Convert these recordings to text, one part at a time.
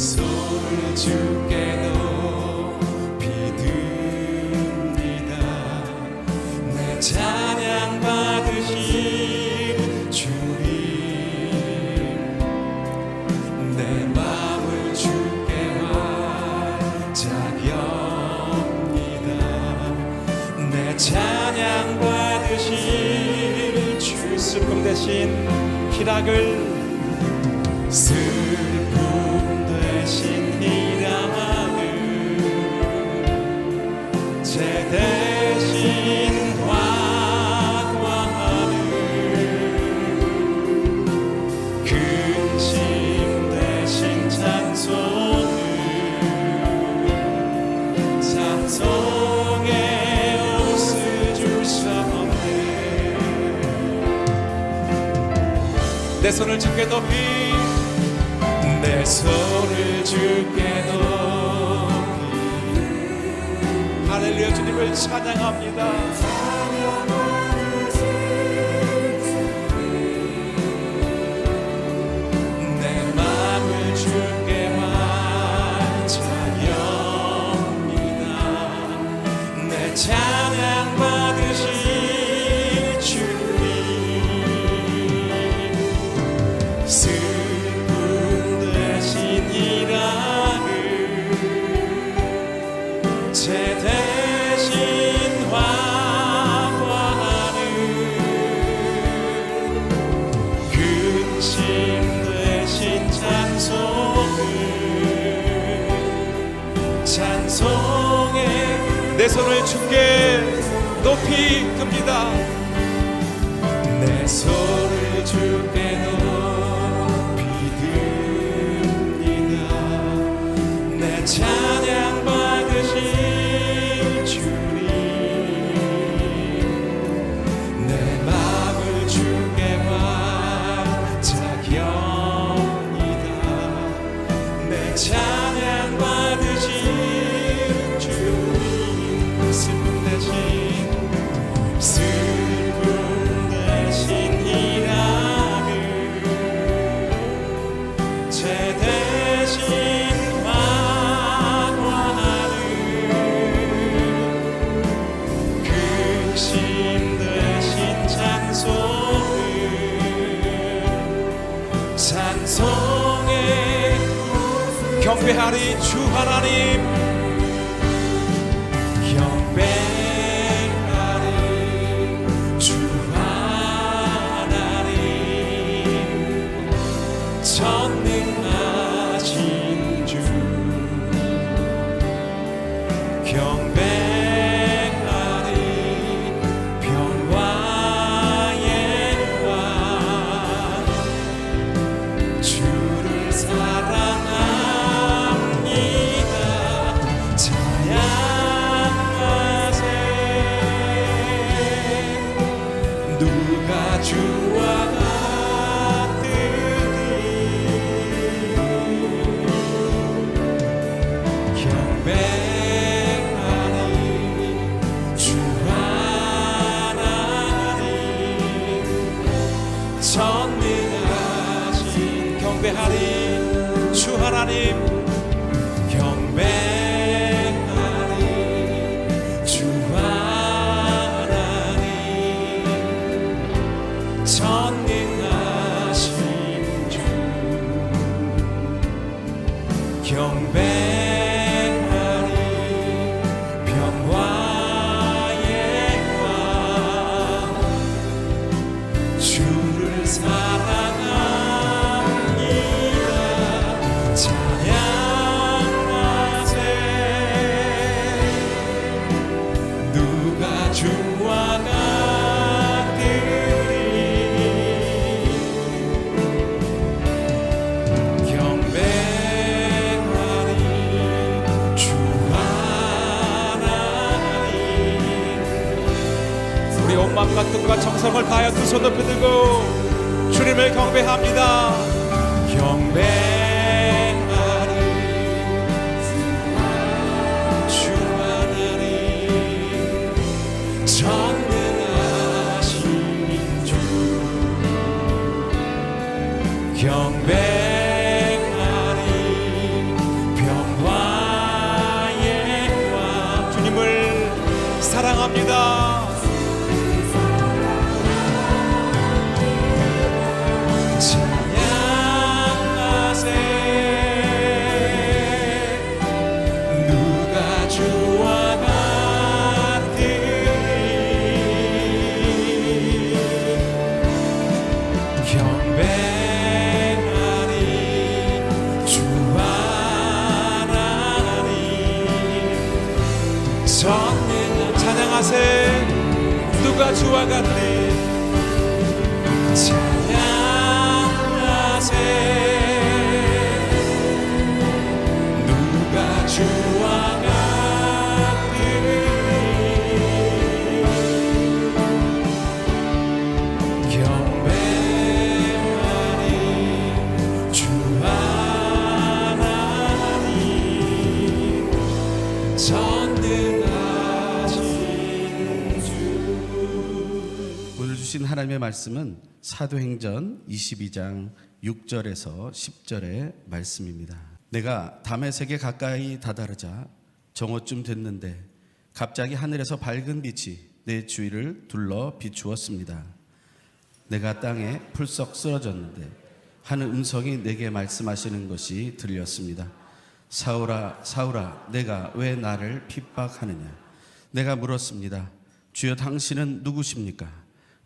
손을 주께 높이 듭니다. 내 찬양 받으실 주님, 내 마음을 주께 완자합니다. 내 찬양 받으실 주, 슬픔 대신 희락을, 슬픔 대신 희락을, 죄 대신 화관을, 근심 대신 찬송을, 찬송의 옷을 주셨네. 내 손을 주께 높이, 내 손을 주께 높이, 할렐루야. 주님을 찬양합니다. 내 마음을 주께 완자합니다. 내 찬양 받으실 주님, 슬픔 대신 희락을, 죄 대신 화관을, 근심 대신 찬송을, 찬송에 내 손을 주께 높이 듭니다. 내 손을 주께 높이 듭니다. 내 찬양 받으실 주님, 내 마음을 주께 완자합니다. 내 찬양 받으실 주님, 슬픔 대신, 슬픔 대신 희락을, 죄 대신 화관을, 근심 대신 찬송을, 찬송에 경배하리 주 하나님, 경배하리 주 하나님, 전능하신 주, 경배하리 평화의 왕, 주를 사랑합니다. 찬양하세. 누가 주와 같으니, 경배하리 주 하나님, 전능하신, 경배하리 주 하나님, 경배하리 주 하나님, 전능하신 주, 경배하리 평화의 왕, 주를 사랑합니다. 찬양하세. 누가 주와 같으니, 경배하리 주 하나님. 우리 온 마음과 뜻과 정성을 다하여 두 손 높이 들고 주님을 경배합니다. 경배하리 주 하나님, 전능하신 주, 경배하리 찬양합니다. 누가 주와 같으리 경배하리 주 하나님 전능 찬양하세 누가 주와 같으리 찬양하세 누가 주와 같으리 경배하리 주 하나님 전능하신 주. 오늘 주신 하나님의 말씀은 사도행전 22장 6절에서 10절의 말씀입니다. 내가 다메섹에 가까이 다다르자 정오쯤 됐는데 갑자기 하늘에서 밝은 빛이 내 주위를 둘러 비추었습니다. 내가 땅에 풀썩 쓰러졌는데 한 음성이 내게 말씀하시는 것이 들렸습니다. 사울아 사울아 내가 왜 나를 핍박하느냐. 내가 물었습니다. 주여 당신은 누구십니까?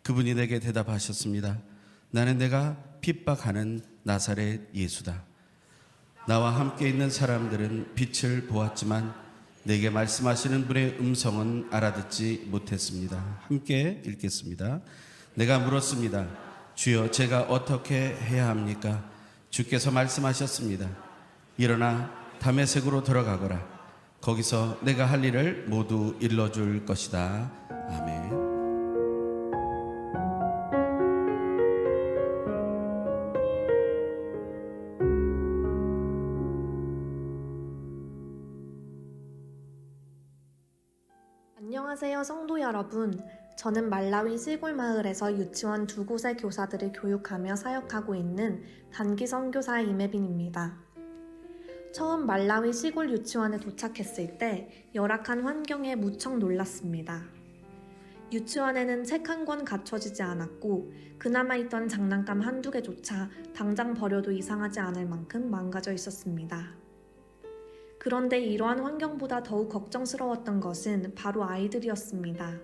그분이 내게 대답하셨습니다. 나는 내가 핍박하는 나사렛 예수다. 나와 함께 있는 사람들은 빛을 보았지만 내게 말씀하시는 분의 음성은 알아듣지 못했습니다. 함께 읽겠습니다. 내가 물었습니다. 주여 제가 어떻게 해야 합니까? 주께서 말씀하셨습니다. 일어나 다메섹으로 들어가거라. 거기서 내가 할 일을 모두 일러줄 것이다. 아멘. 안녕하세요, 성도 여러분. 저는 말라위 시골 마을에서 유치원 2곳의 교사들을 교육하며 사역하고 있는 단기 선교사 이매빈입니다. 처음 말라위 시골 유치원에 도착했을 때 열악한 환경에 무척 놀랐습니다. 유치원에는 책 한 권 갖춰지지 않았고 그나마 있던 장난감 한두 개조차 당장 버려도 이상하지 않을 만큼 망가져 있었습니다. 그런데 이러한 환경보다 더욱 걱정스러웠던 것은 바로 아이들이었습니다.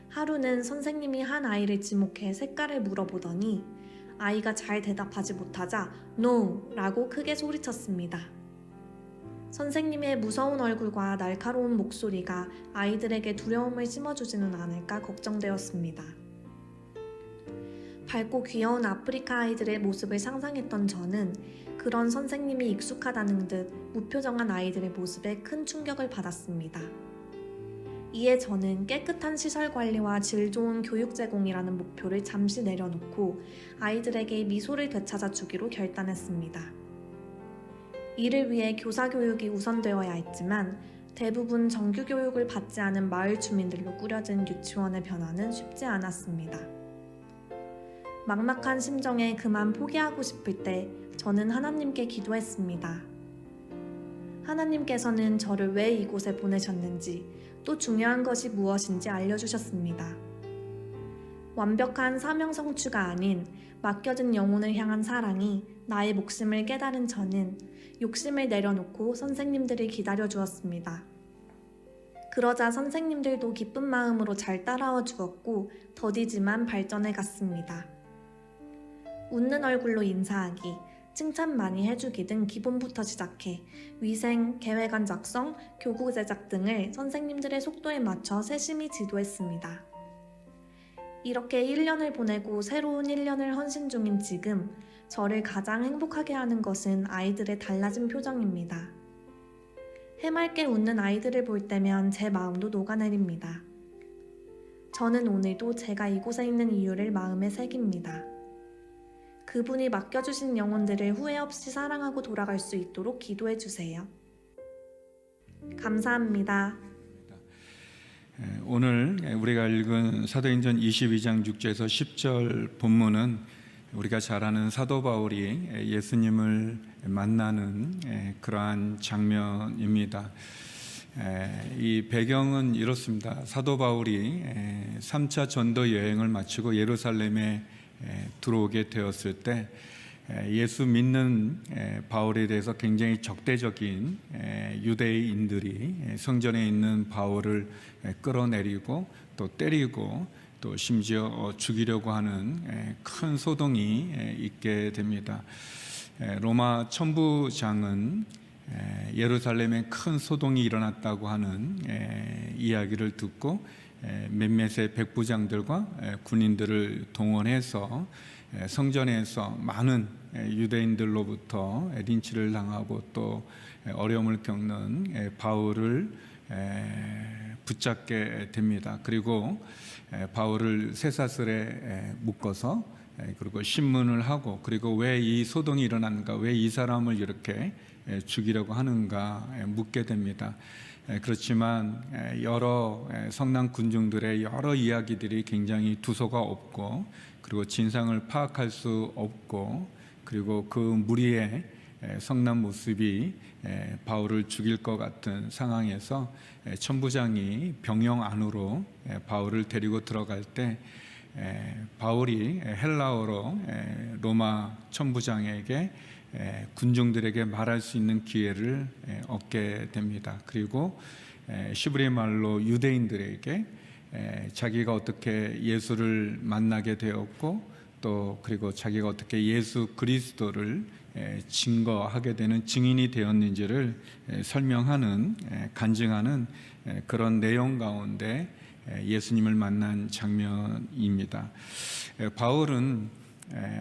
하루는 선생님이 한 아이를 지목해 색깔을 물어보더니 아이가 잘 대답하지 못하자 NO! 라고 크게 소리쳤습니다. 선생님의 무서운 얼굴과 날카로운 목소리가 아이들에게 두려움을 심어주지는 않을까 걱정되었습니다. 밝고 귀여운 아프리카 아이들의 모습을 상상했던 저는 그런 선생님이 익숙하다는 듯 무표정한 아이들의 모습에 큰 충격을 받았습니다. 이에 저는 깨끗한 시설 관리와 질 좋은 교육 제공이라는 목표를 잠시 내려놓고 아이들에게 미소를 되찾아 주기로 결단했습니다. 이를 위해 교사 교육이 우선되어야 했지만 대부분 정규 교육을 받지 않은 마을 주민들로 꾸려진 유치원의 변화는 쉽지 않았습니다. 막막한 심정에 그만 포기하고 싶을 때 저는 하나님께 기도했습니다. 하나님께서는 저를 왜 이곳에 보내셨는지 또 중요한 것이 무엇인지 알려주셨습니다. 완벽한 사명 성취가 아닌 맡겨진 영혼을 향한 사랑이 나의 몫임을 깨달은 저는 욕심을 내려놓고 선생님들을 기다려 주었습니다. 그러자 선생님들도 기쁜 마음으로 잘 따라와 주었고 더디지만 발전해 갔습니다. 웃는 얼굴로 인사하기, 칭찬 많이 해주기 등 기본부터 시작해 위생, 계획안 작성, 교구 제작 등을 선생님들의 속도에 맞춰 세심히 지도했습니다. 이렇게 1년을 보내고 새로운 1년을 헌신 중인 지금 저를 가장 행복하게 하는 것은 아이들의 달라진 표정입니다. 해맑게 웃는 아이들을 볼 때면 제 마음도 녹아내립니다. 저는 오늘도 제가 이곳에 있는 이유를 마음에 새깁니다. 그분이 맡겨주신 영혼들을 후회 없이 사랑하고 돌아갈 수 있도록 기도해 주세요. 감사합니다. 오늘 우리가 읽은 사도행전 22장 6절에서 10절 본문은 우리가 잘 아는 사도 바울이 예수님을 만나는 그러한 장면입니다. 이 배경은 이렇습니다. 사도 바울이 3차 전도 여행을 마치고 예루살렘에 들어오게 되었을 때 예수 믿는 바울에 대해서 굉장히 적대적인 유대인들이 성전에 있는 바울을 끌어내리고 또 때리고 또 심지어 죽이려고 하는 큰 소동이 있게 됩니다. 로마 천부장은 예루살렘에 큰 소동이 일어났다고 하는 이야기를 듣고 몇몇의 백부장들과 군인들을 동원해서 성전에서 많은 유대인들로부터 린치를 당하고 또 어려움을 겪는 바울을 붙잡게 됩니다. 그리고 바울을 쇠사슬에 묶어서 그리고 신문을 하고 그리고 왜 이 소동이 일어났는가, 왜 이 사람을 이렇게 죽이려고 하는가 묻게 됩니다. 그렇지만 여러 성난 군중들의 여러 이야기들이 굉장히 두서가 없고 그리고 진상을 파악할 수 없고 그리고 그 무리의 성난 모습이 바울을 죽일 것 같은 상황에서 천부장이 병영 안으로 바울을 데리고 들어갈 때 바울이 헬라어로 로마 천부장에게 군중들에게 말할 수 있는 기회를 얻게 됩니다. 그리고 시브리 말로 유대인들에게 자기가 어떻게 예수를 만나게 되었고 또 그리고 자기가 어떻게 예수 그리스도를 증거하게 되는 증인이 되었는지를 설명하는 간증하는 그런 내용 가운데 예수님을 만난 장면입니다. 바울은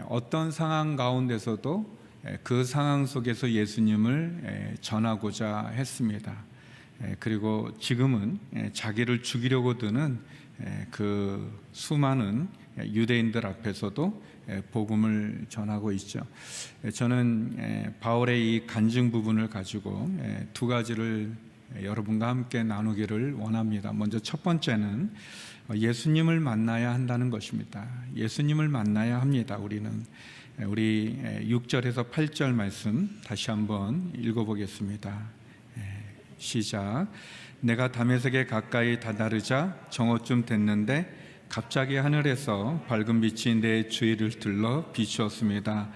어떤 상황 가운데서도 그 상황 속에서 예수님을 전하고자 했습니다. 그리고 지금은 자기를 죽이려고 드는 그 수많은 유대인들 앞에서도 복음을 전하고 있죠. 저는 바울의 이 간증 부분을 가지고 두 가지를 여러분과 함께 나누기를 원합니다. 먼저 첫 번째는 예수님을 만나야 한다는 것입니다. 예수님을 만나야 합니다. 우리 6절에서 8절 말씀 다시 한번 읽어보겠습니다. 시작. 내가 다메섹에 가까이 다다르자 정오쯤 됐는데 갑자기 하늘에서 밝은 빛이 내 주위를 둘러 비추었습니다.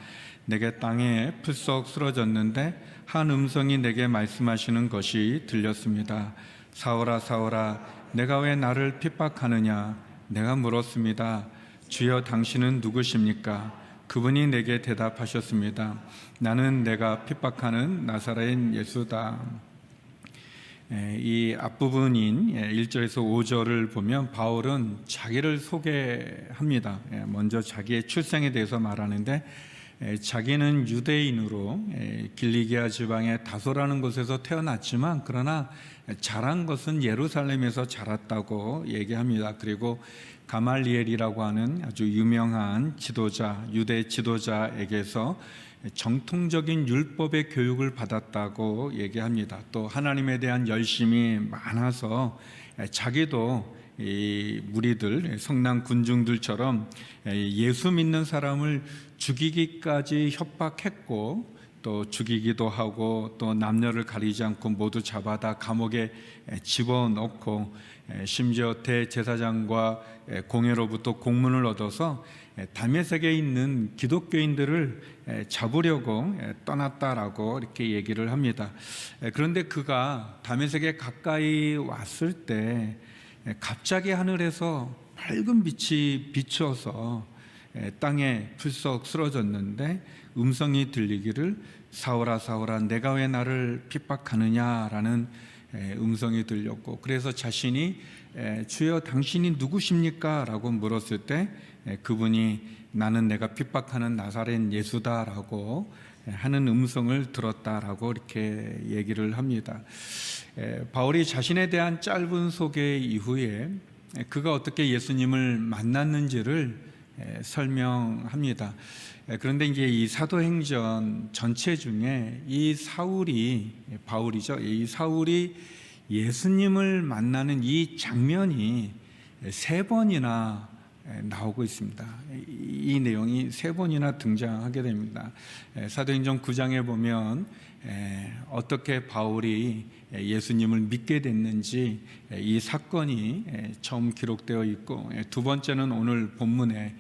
내게 땅에 풀썩 쓰러졌는데 한 음성이 내게 말씀하시는 것이 들렸습니다. 사울아 사울아 내가 왜 나를 핍박하느냐. 내가 물었습니다. 주여 당신은 누구십니까? 그분이 내게 대답하셨습니다. 나는 내가 핍박하는 나사렛 예수다. 이 앞부분인 1절에서 5절을 보면 바울은 자기를 소개합니다. 먼저 자기의 출생에 대해서 말하는데 자기는 유대인으로 길리기아 지방의 다소라는 곳에서 태어났지만 그러나 자란 것은 예루살렘에서 자랐다고 얘기합니다. 그리고 가말리엘이라고 하는 아주 유명한 지도자, 유대 지도자에게서 정통적인 율법의 교육을 받았다고 얘기합니다. 또 하나님에 대한 열심이 많아서 자기도 이 무리들, 성난 군중들처럼 예수 믿는 사람을 죽이기까지 협박했고 또 죽이기도 하고 또 남녀를 가리지 않고 모두 잡아다 감옥에 집어넣고 심지어 대제사장과 공회로부터 공문을 얻어서 다메섹에 있는 기독교인들을 잡으려고 떠났다라고 이렇게 얘기를 합니다. 그런데 그가 다메섹에 가까이 왔을 때 갑자기 하늘에서 밝은 빛이 비춰서 땅에 풀썩 쓰러졌는데 음성이 들리기를 사울아 사울아 내가 왜 나를 핍박하느냐라는 음성이 들렸고 그래서 자신이 주여 당신이 누구십니까? 라고 물었을 때 그분이 나는 내가 핍박하는 나사렛 예수다라고 하는 음성을 들었다라고 이렇게 얘기를 합니다. 바울이 자신에 대한 짧은 소개 이후에 그가 어떻게 예수님을 만났는지를 설명합니다. 그런데 이제 이 사도행전 전체 중에 이 사울이 바울이죠. 이 사울이 예수님을 만나는 이 장면이 3번이나 나오고 있습니다. 이 내용이 3번이나 등장하게 됩니다. 사도행전 9장에 보면 어떻게 바울이 예수님을 믿게 됐는지 이 사건이 처음 기록되어 있고, 두 번째는 오늘 본문에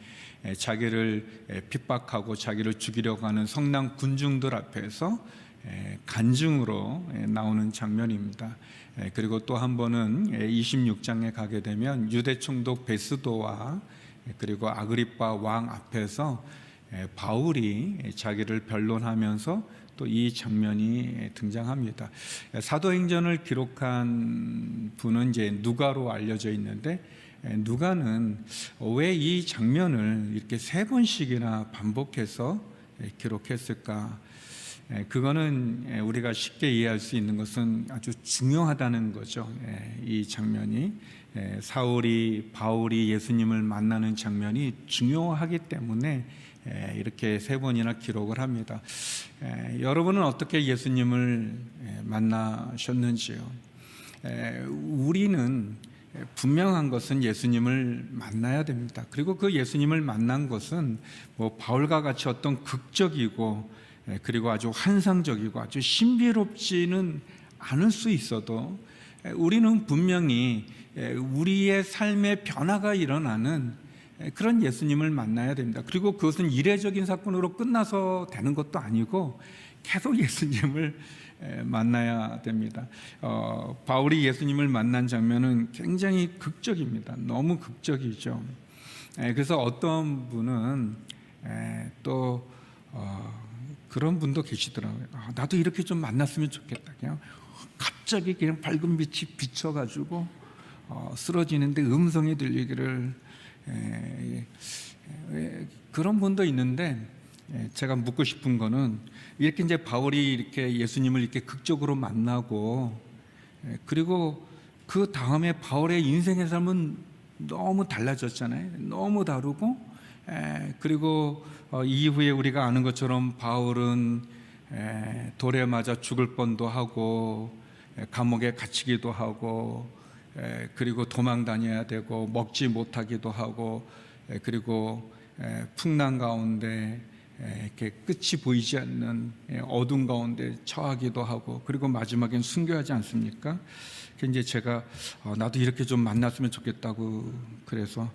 자기를 핍박하고 자기를 죽이려고 하는 성난 군중들 앞에서 간증으로 나오는 장면입니다. 그리고 또 한 번은 26장에 가게 되면 유대 총독 베스도와 그리고 아그리빠 왕 앞에서 바울이 자기를 변론하면서 또 이 장면이 등장합니다. 사도행전을 기록한 분은 이제 누가로 알려져 있는데, 누가는 왜 이 장면을 이렇게 3번씩이나 반복해서 기록했을까? 그거는 우리가 쉽게 이해할 수 있는 것은 아주 중요하다는 거죠. 이 장면이 바울이 예수님을 만나는 장면이 중요하기 때문에 이렇게 3번이나 기록을 합니다. 여러분은 어떻게 예수님을 만나셨는지요? 우리는 분명한 것은 예수님을 만나야 됩니다. 그리고 그 예수님을 만난 것은 뭐 바울과 같이 어떤 극적이고 그리고 아주 환상적이고 아주 신비롭지는 않을 수 있어도 우리는 분명히 우리의 삶의 변화가 일어나는 그런 예수님을 만나야 됩니다. 그리고 그것은 이례적인 사건으로 끝나서 되는 것도 아니고 계속 예수님을 만나야 됩니다. 바울이 예수님을 만난 장면은 굉장히 극적입니다. 너무 극적이죠. 그래서 어떤 분은 또 그런 분도 계시더라고요. 나도 이렇게 좀 만났으면 좋겠다. 그냥 갑자기 그냥 밝은 빛이 비춰가지고 쓰러지는데 음성이 들리기를, 그런 분도 있는데, 제가 묻고 싶은 거는 이렇게 이제 바울이 이렇게 예수님을 이렇게 극적으로 만나고, 그리고 그 다음에 바울의 인생의 삶은 너무 달라졌잖아요. 너무 다르고, 그리고 이후에 우리가 아는 것처럼 바울은 돌에 맞아 죽을 뻔도 하고, 감옥에 갇히기도 하고, 그리고 도망 다녀야 되고, 먹지 못하기도 하고, 그리고 풍랑 가운데 이렇게 끝이 보이지 않는 어둠 가운데 처하기도 하고, 그리고 마지막엔 순교하지 않습니까? 이제 제가 나도 이렇게 좀 만났으면 좋겠다고, 그래서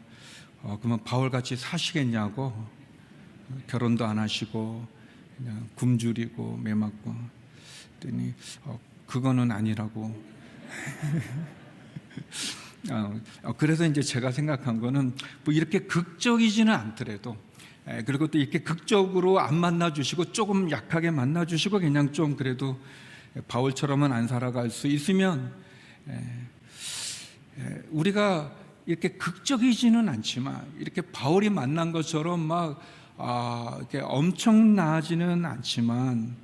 그러면 바울같이 사시겠냐고, 결혼도 안 하시고 그냥 굶주리고 매 맞고 그랬더니 그거는 아니라고. 그래서 이제 제가 생각한 거는 뭐 이렇게 극적이지는 않더라도, 그리고 또 이렇게 극적으로 안 만나주시고 조금 약하게 만나주시고 그냥 좀 그래도 바울처럼은 안 살아갈 수 있으면, 우리가 이렇게 극적이지는 않지만 이렇게 바울이 만난 것처럼 막 이렇게 엄청나지는 않지만,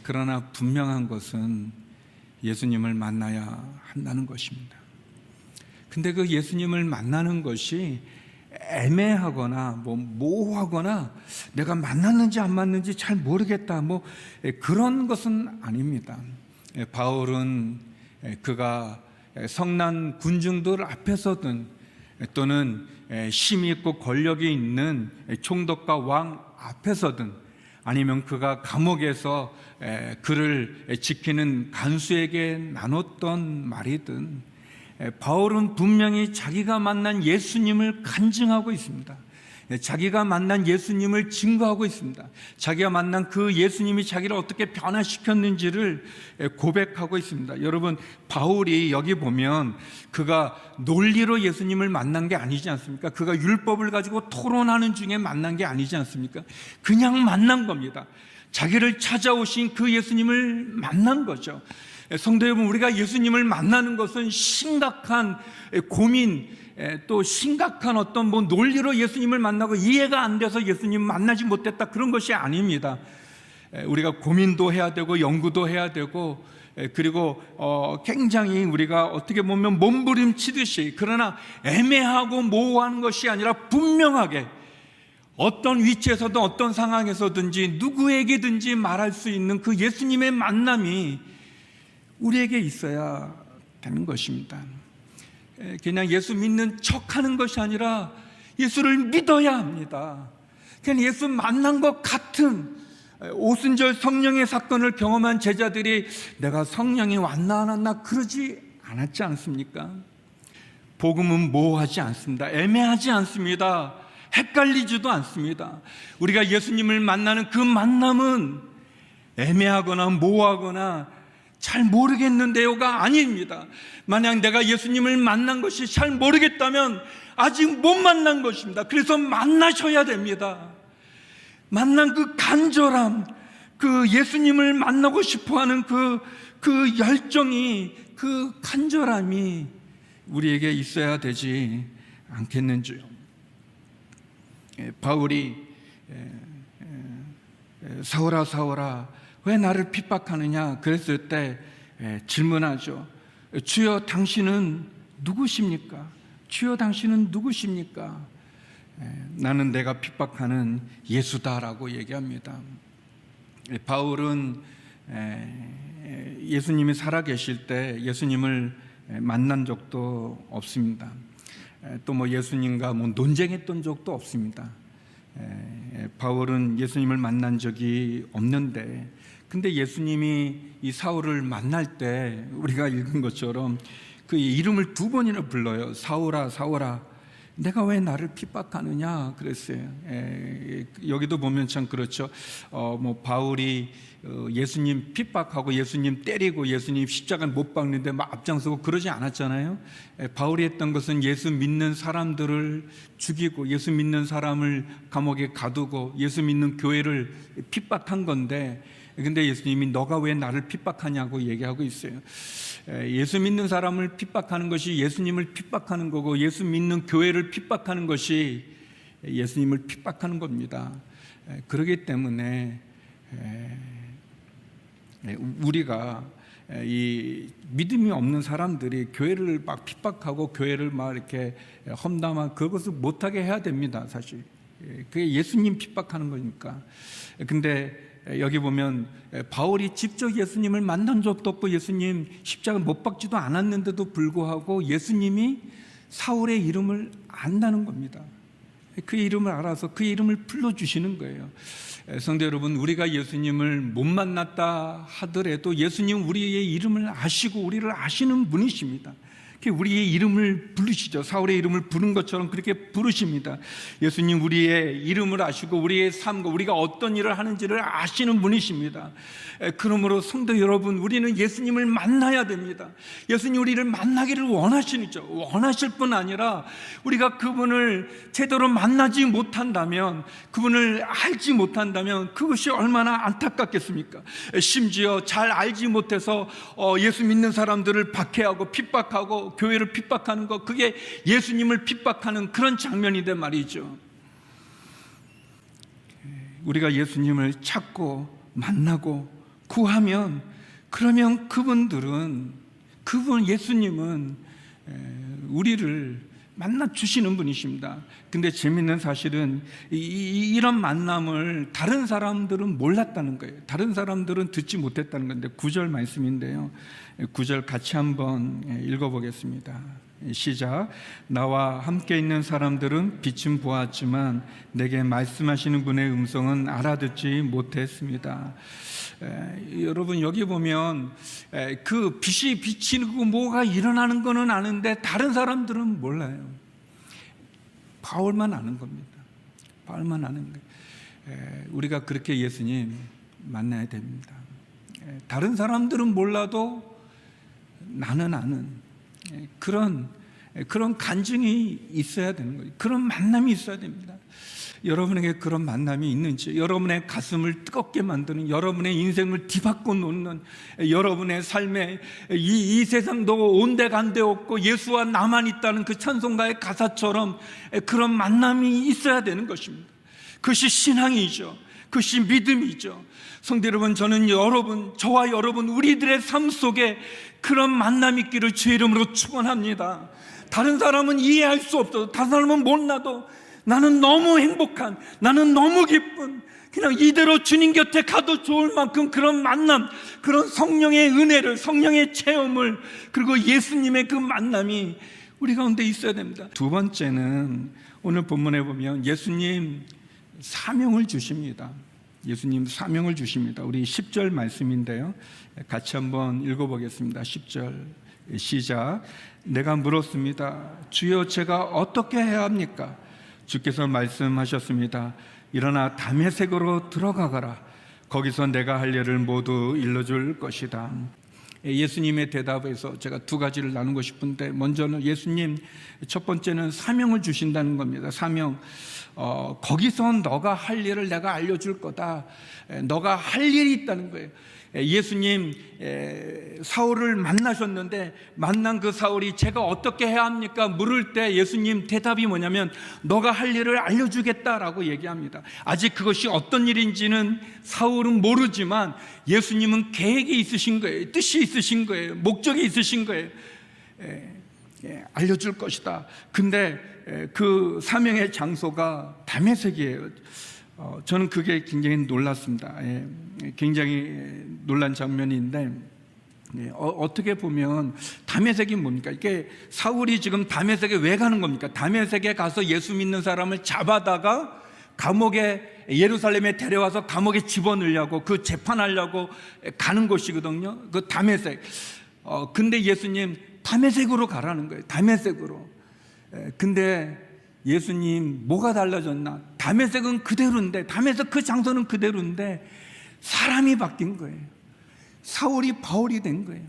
그러나 분명한 것은 예수님을 만나야 한다는 것입니다. 근데 그 예수님을 만나는 것이 애매하거나 뭐 모호하거나 내가 만났는지 안 만났는지 잘 모르겠다, 뭐 그런 것은 아닙니다. 바울은 그가 성난 군중들 앞에서든 또는 힘이 있고 권력이 있는 총독과 왕 앞에서든 아니면 그가 감옥에서 그를 지키는 간수에게 나눴던 말이든, 바울은 분명히 자기가 만난 예수님을 간증하고 있습니다. 자기가 만난 예수님을 증거하고 있습니다. 자기가 만난 그 예수님이 자기를 어떻게 변화시켰는지를 고백하고 있습니다. 여러분, 바울이 여기 보면 그가 논리로 예수님을 만난 게 아니지 않습니까? 그가 율법을 가지고 토론하는 중에 만난 게 아니지 않습니까? 그냥 만난 겁니다. 자기를 찾아오신 그 예수님을 만난 거죠. 성도 여러분, 우리가 예수님을 만나는 것은 심각한 고민, 또 심각한 어떤 뭐 논리로 예수님을 만나고 이해가 안 돼서 예수님 만나지 못했다, 그런 것이 아닙니다. 우리가 고민도 해야 되고 연구도 해야 되고, 그리고 굉장히 우리가 어떻게 보면 몸부림치듯이, 그러나 애매하고 모호한 것이 아니라 분명하게 어떤 위치에서든 어떤 상황에서든지 누구에게든지 말할 수 있는 그 예수님의 만남이 우리에게 있어야 되는 것입니다. 그냥 예수 믿는 척하는 것이 아니라 예수를 믿어야 합니다. 그냥 예수 만난 것 같은 오순절 성령의 사건을 경험한 제자들이 내가 성령이 왔나 안 왔나 그러지 않았지 않습니까? 복음은 모호하지 않습니다. 애매하지 않습니다. 헷갈리지도 않습니다. 우리가 예수님을 만나는 그 만남은 애매하거나 모호하거나 잘 모르겠는데요가 아닙니다. 만약 내가 예수님을 만난 것이 잘 모르겠다면 아직 못 만난 것입니다. 그래서 만나셔야 됩니다. 만난 그 간절함, 그 예수님을 만나고 싶어하는 그 열정이, 그 간절함이 우리에게 있어야 되지 않겠는지요. 바울이 사울아 사울아 왜 나를 핍박하느냐 그랬을 때 질문하죠. 주여 당신은 누구십니까? 주여 당신은 누구십니까? 나는 내가 핍박하는 예수다라고 얘기합니다. 바울은 예수님이 살아계실 때 예수님을 만난 적도 없습니다. 또 뭐 예수님과 뭐 논쟁했던 적도 없습니다. 바울은 예수님을 만난 적이 없는데, 근데 예수님이 이 사울을 만날 때 우리가 읽은 것처럼 그 이름을 2번이나 불러요. 사울아 사울아 내가 왜 나를 핍박하느냐 그랬어요. 여기도 보면 참 그렇죠. 뭐 바울이 예수님 핍박하고 예수님 때리고 예수님 십자가에 못 박는데 막 앞장서고 그러지 않았잖아요. 바울이 했던 것은 예수 믿는 사람들을 죽이고 예수 믿는 사람을 감옥에 가두고 예수 믿는 교회를 핍박한 건데, 근데 예수님이 너가 왜 나를 핍박하냐고 얘기하고 있어요. 예수 믿는 사람을 핍박하는 것이 예수님을 핍박하는 거고, 예수 믿는 교회를 핍박하는 것이 예수님을 핍박하는 겁니다. 그렇기 때문에 우리가 이 믿음이 없는 사람들이 교회를 막 핍박하고 교회를 막 이렇게 험담하고 그것을 못하게 해야 됩니다. 사실 그게 예수님 핍박하는 거니까. 근데 여기 보면 바울이 직접 예수님을 만난 적도 없고 예수님 십자가 못 박지도 않았는데도 불구하고 예수님이 사울의 이름을 안다는 겁니다. 그 이름을 알아서 그 이름을 불러주시는 거예요. 성도 여러분, 우리가 예수님을 못 만났다 하더라도 예수님 우리의 이름을 아시고 우리를 아시는 분이십니다. 우리의 이름을 부르시죠. 사울의 이름을 부른 것처럼 그렇게 부르십니다. 예수님 우리의 이름을 아시고 우리의 삶과 우리가 어떤 일을 하는지를 아시는 분이십니다. 그러므로 성도 여러분, 우리는 예수님을 만나야 됩니다. 예수님 우리를 만나기를 원하시죠. 원하실 뿐 아니라 우리가 그분을 제대로 만나지 못한다면, 그분을 알지 못한다면 그것이 얼마나 안타깝겠습니까? 심지어 잘 알지 못해서 예수 믿는 사람들을 박해하고 핍박하고 교회를 핍박하는 것, 그게 예수님을 핍박하는 그런 장면인데 말이죠. 우리가 예수님을 찾고 만나고 구하면, 그러면 예수님은 우리를 만나 주시는 분이십니다. 근데 재밌는 사실은 이런 만남을 다른 사람들은 몰랐다는 거예요. 다른 사람들은 듣지 못했다는 건데, 9절 말씀인데요. 9절 같이 한번 읽어보겠습니다. 시작. 나와 함께 있는 사람들은 빛은 보았지만 내게 말씀하시는 분의 음성은 알아듣지 못했습니다. 여러분, 여기 보면 그 빛이 비치고 뭐가 일어나는 거는 아는데 다른 사람들은 몰라요. 바울만 아는 겁니다. 바울만 아는 거예요. 우리가 그렇게 예수님 만나야 됩니다. 다른 사람들은 몰라도 나는 아는 그런 간증이 있어야 되는 거예요. 그런 만남이 있어야 됩니다. 여러분에게 그런 만남이 있는지, 여러분의 가슴을 뜨겁게 만드는, 여러분의 인생을 뒤바꿔 놓는, 여러분의 삶에 이 세상도 온데간데 없고 예수와 나만 있다는 그 찬송가의 가사처럼 그런 만남이 있어야 되는 것입니다. 그것이 신앙이죠. 그것이 믿음이죠. 성도 여러분, 저는 저와 여러분 우리들의 삶 속에 그런 만남이 있기를 주의 이름으로 축원합니다. 다른 사람은 이해할 수 없어도, 다른 사람은 몰라도 나는 너무 행복한, 나는 너무 기쁜, 그냥 이대로 주님 곁에 가도 좋을 만큼 그런 만남, 그런 성령의 은혜를, 성령의 체험을, 그리고 예수님의 그 만남이 우리 가운데 있어야 됩니다. 두 번째는 오늘 본문에 보면 예수님 사명을 주십니다. 예수님 사명을 주십니다. 우리 10절 말씀인데요, 같이 한번 읽어보겠습니다. 10절 시작. 내가 물었습니다. 주여, 제가 어떻게 해야 합니까? 주께서 말씀하셨습니다. 일어나 다메섹으로 들어가거라. 거기서 내가 할 일을 모두 일러줄 것이다. 예수님의 대답에서 제가 두 가지를 나누고 싶은데, 먼저는 예수님 첫 번째는 사명을 주신다는 겁니다. 사명. 거기서 너가 할 일을 내가 알려줄 거다. 너가 할 일이 있다는 거예요. 예수님 사울을 만나셨는데, 만난 그 사울이 제가 어떻게 해야 합니까? 물을 때 예수님 대답이 뭐냐면 너가 할 일을 알려주겠다라고 얘기합니다. 아직 그것이 어떤 일인지는 사울은 모르지만 예수님은 계획이 있으신 거예요. 뜻이 있으신 거예요. 목적이 있으신 거예요. 알려줄 것이다. 근데 그 사명의 장소가 다메섹이에요. 저는 그게 굉장히 놀랐습니다. 굉장히 놀란 장면인데, 어떻게 보면 다메섹이 뭡니까? 이게 사울이 지금 다메섹에 왜 가는 겁니까? 다메섹에 가서 예수 믿는 사람을 잡아다가 감옥에, 예루살렘에 데려와서 감옥에 집어넣으려고, 그 재판하려고 가는 곳이거든요. 그 다메섹. 근데 예수님 다메섹으로 가라는 거예요. 다메섹으로. 근데 예수님 뭐가 달라졌나? 다메섹은 그대로인데, 다메섹 그 장소는 그대로인데 사람이 바뀐 거예요. 사울이 바울이 된 거예요.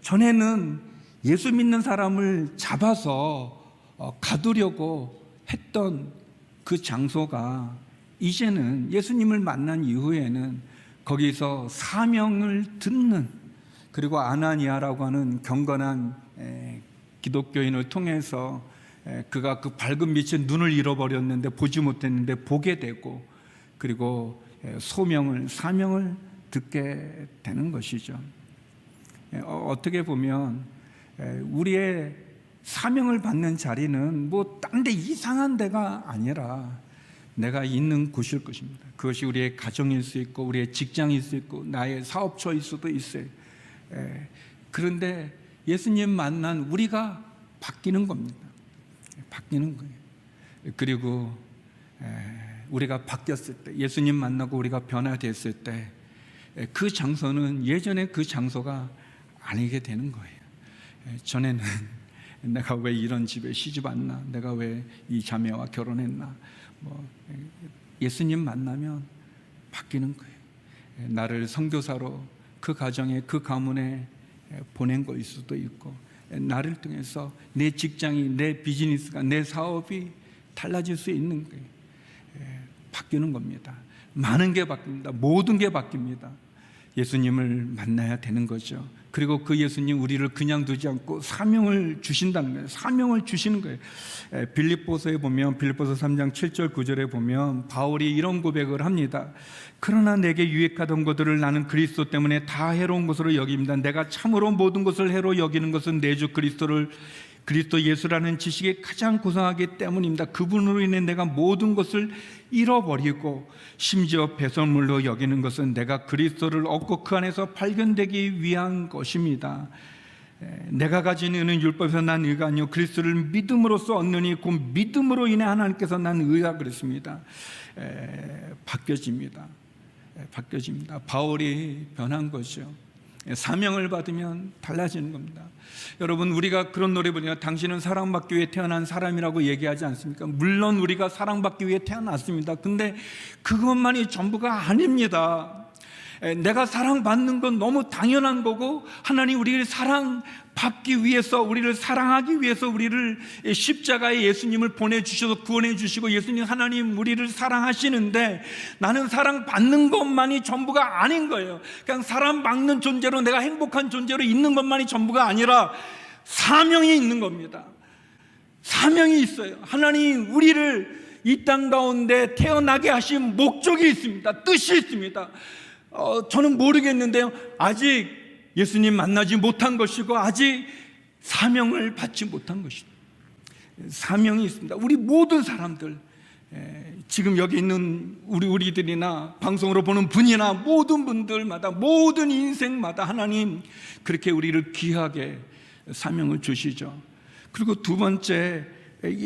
전에는 예수 믿는 사람을 잡아서 가두려고 했던 그 장소가 이제는 예수님을 만난 이후에는 거기서 사명을 듣는, 그리고 아나니아라고 하는 경건한 기독교인을 통해서 그가 그 밝은 빛에 눈을 잃어버렸는데 보지 못했는데 보게 되고, 그리고 소명을, 사명을 듣게 되는 것이죠. 어떻게 보면 우리의 사명을 받는 자리는 뭐 딴 데 이상한 데가 아니라 내가 있는 곳일 것입니다. 그것이 우리의 가정일 수 있고, 우리의 직장일 수 있고, 나의 사업처일 수도 있어요. 그런데 예수님 만난 우리가 바뀌는 겁니다. 바뀌는 거예요. 그리고 우리가 바뀌었을 때, 예수님 만나고 우리가 변화됐을 때, 그 장소는 예전의 그 장소가 아니게 되는 거예요. 전에는 내가 왜 이런 집에 시집 왔나, 내가 왜 이 자매와 결혼했나, 예수님 만나면 바뀌는 거예요. 나를 선교사로 그 가정에, 그 가문에 보낸 거일 수도 있고, 나를 통해서 내 직장이, 내 비즈니스가, 내 사업이 달라질 수 있는 거예요. 바뀌는 겁니다. 많은 게 바뀝니다. 모든 게 바뀝니다. 예수님을 만나야 되는 거죠. 그리고 그 예수님 우리를 그냥 두지 않고 사명을 주신다는 거예요. 사명을 주시는 거예요. 빌립보서에 보면, 빌립보서 3장 7절 9절에 보면 바울이 이런 고백을 합니다. 그러나 내게 유익하던 것들을 나는 그리스도 때문에 다 해로운 것으로 여깁니다. 내가 참으로 모든 것을 해로 여기는 것은 내 주 그리스도 예수라는 지식이 가장 고상하기 때문입니다. 그분으로 인해 내가 모든 것을 잃어버리고 심지어 배설물로 여기는 것은 내가 그리스도를 얻고 그 안에서 발견되기 위한 것입니다. 내가 가진 의는 율법에서 난 의가 아니요 그리스도를 믿음으로써 얻느니 곧 믿음으로 인해 하나님께서 난 의라 그랬습니다. 바뀌어집니다. 바울이 변한 거죠. 사명을 받으면 달라지는 겁니다. 여러분, 우리가 그런 노래 부르니까 당신은 사랑받기 위해 태어난 사람이라고 얘기하지 않습니까? 물론 우리가 사랑받기 위해 태어났습니다. 근데 그것만이 전부가 아닙니다. 내가 사랑받는 건 너무 당연한 거고, 하나님 우리를 사랑받기 위해서, 우리를 사랑하기 위해서 우리를 십자가에 예수님을 보내주셔서 구원해 주시고, 예수님 하나님 우리를 사랑하시는데 나는 사랑받는 것만이 전부가 아닌 거예요. 그냥 사랑받는 존재로, 내가 행복한 존재로 있는 것만이 전부가 아니라 사명이 있는 겁니다. 사명이 있어요. 하나님 우리를 이 땅 가운데 태어나게 하신 목적이 있습니다. 뜻이 있습니다. 저는 모르겠는데요, 아직 예수님 만나지 못한 것이고 아직 사명을 받지 못한 것입니다. 사명이 있습니다. 우리 모든 사람들, 지금 여기 있는 우리들이나 방송으로 보는 분이나 모든 분들마다, 모든 인생마다 하나님 그렇게 우리를 귀하게 사명을 주시죠. 그리고 두 번째,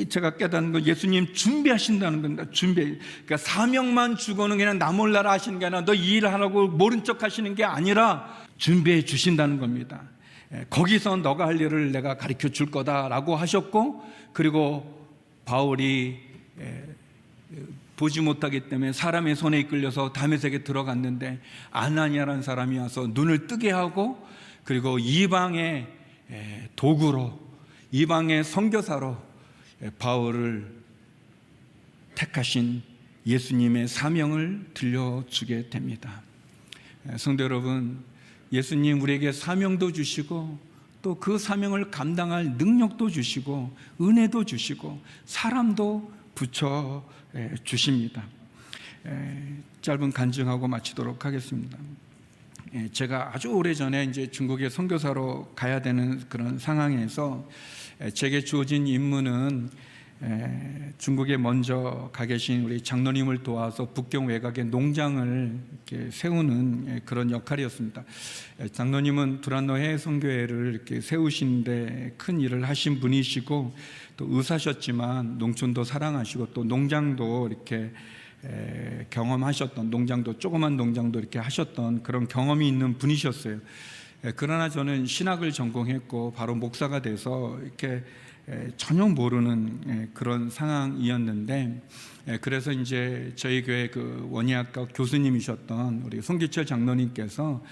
제가 깨닫는 건 예수님 준비하신다는 겁니다. 그러니까 사명만 주고는 그냥 나 몰라라 하시는 게 아니라 너 이 일 하라고 모른 척 하시는 게 아니라 준비해 주신다는 겁니다. 거기서 너가 할 일을 내가 가르쳐 줄 거다라고 하셨고, 그리고 바울이 보지 못하기 때문에 사람의 손에 이끌려서 다메섹에 들어갔는데 아나니아라는 사람이 와서 눈을 뜨게 하고, 그리고 이방의 도구로, 이방의 선교사로 바울을 택하신 예수님의 사명을 들려주게 됩니다. 성도 여러분, 예수님 우리에게 사명도 주시고 또 그 사명을 감당할 능력도 주시고 은혜도 주시고 사람도 붙여 주십니다. 짧은 간증하고 마치도록 하겠습니다. 제가 아주 오래전에 이제 중국에 선교사로 가야 되는 그런 상황에서 제게 주어진 임무는 중국에 먼저 가 계신 우리 장로님을 도와서 북경 외곽에 농장을 이렇게 세우는 그런 역할이었습니다. 장로님은 두란노 해외 선교회를 이렇게 세우시는데 큰 일을 하신 분이시고 또 의사셨지만 농촌도 사랑하시고 또 농장도 이렇게 경험하셨던, 농장도 조그만 농장도 이렇게 하셨던 그런 경험이 있는 분이셨어요. 그러나 저는 신학을 전공했고 바로 목사가 돼서 이렇게 전혀 모르는 그런 상황이었는데, 그래서 이제 저희 교회 그 원예학과 교수님이셨던 우리 송기철 장로님께서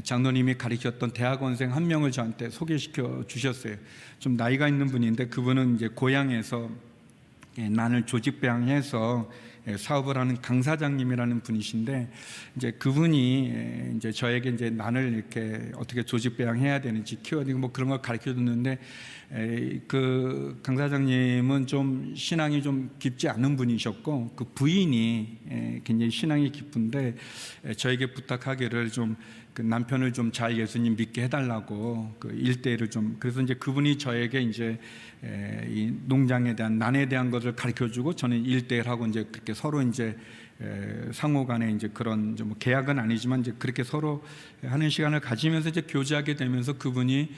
장로님이 가르쳤던 대학원생 한 명을 저한테 소개시켜 주셨어요. 좀 나이가 있는 분인데 그분은 이제 고향에서 난을 조직배양해서 사업을 하는 강 사장님이라는 분이신데, 이제 그분이 이제 저에게 이제 난을 이렇게 어떻게 조직 배양해야 되는지 키워야 되고 뭐 그런 걸 가르쳐 줬는데, 그 강 사장님은 좀 신앙이 좀 깊지 않은 분이셨고 그 부인이 굉장히 신앙이 깊은데 저에게 부탁하기를 좀 그 남편을 좀 잘 예수님 믿게 해달라고 그 일대일을 좀, 그래서 이제 그분이 저에게 이제 이 농장에 대한 난에 대한 것을 가르쳐주고 저는 일대일하고 이제 그렇게 서로 이제 상호간에 이제 그런 뭐 계약은 아니지만 이제 그렇게 서로 하는 시간을 가지면서 이제 교제하게 되면서 그분이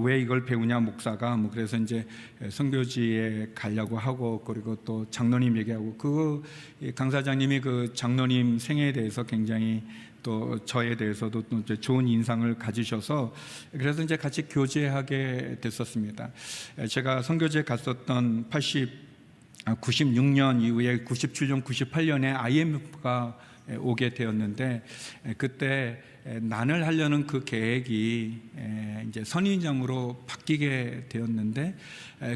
왜 이걸 배우냐 목사가 뭐 그래서 이제 선교지에 가려고 하고, 그리고 또 장로님 얘기하고 그 강사장님이 그 장로님 생애에 대해서 굉장히 또 저에 대해서도 또 이제 좋은 인상을 가지셔서 그래서 이제 같이 교제하게 됐었습니다. 제가 선교지에 갔었던 96년 이후에 97년, 98년에 IMF가 오게 되었는데 그때 난을 하려는 그 계획이 이제 선인장으로 바뀌게 되었는데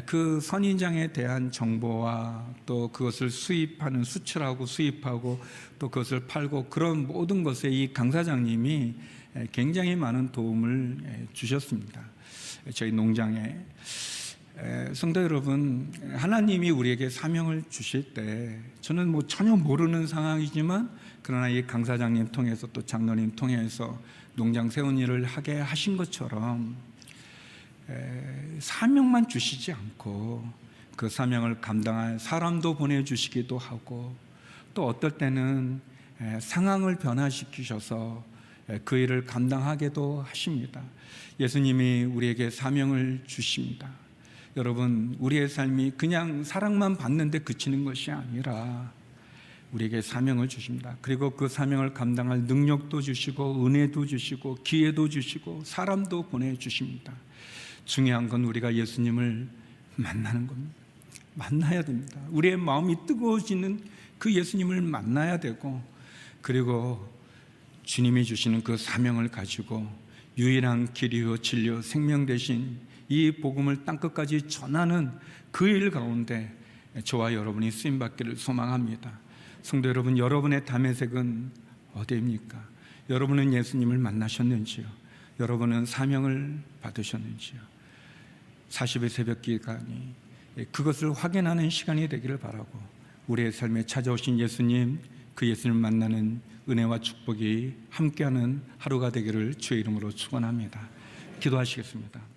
그 선인장에 대한 정보와 또 그것을 수입하는, 수출하고 수입하고 또 그것을 팔고 그런 모든 것에 이 강 사장님이 굉장히 많은 도움을 주셨습니다. 저희 농장에. 성도 여러분, 하나님이 우리에게 사명을 주실 때 저는 뭐 전혀 모르는 상황이지만 그러나 이 강 사장님 통해서 또 장로님 통해서 농장 세운 일을 하게 하신 것처럼 사명만 주시지 않고 그 사명을 감당할 사람도 보내주시기도 하고 또 어떨 때는 상황을 변화시키셔서 그 일을 감당하게도 하십니다. 예수님이 우리에게 사명을 주십니다. 여러분, 우리의 삶이 그냥 사랑만 받는데 그치는 것이 아니라 우리에게 사명을 주십니다. 그리고 그 사명을 감당할 능력도 주시고 은혜도 주시고 기회도 주시고 사람도 보내주십니다. 중요한 건 우리가 예수님을 만나는 겁니다. 만나야 됩니다. 우리의 마음이 뜨거워지는 그 예수님을 만나야 되고, 그리고 주님이 주시는 그 사명을 가지고 유일한 길이요 진리요 생명 되신 이 복음을 땅끝까지 전하는 그 일 가운데 저와 여러분이 쓰임받기를 소망합니다. 성도 여러분, 여러분의 다메섹은 어디입니까? 여러분은 예수님을 만나셨는지요? 여러분은 사명을 받으셨는지요? 40의 새벽 기간이 그것을 확인하는 시간이 되기를 바라고, 우리의 삶에 찾아오신 예수님, 그 예수님을 만나는 은혜와 축복이 함께하는 하루가 되기를 주의 이름으로 축원합니다. 기도하시겠습니다.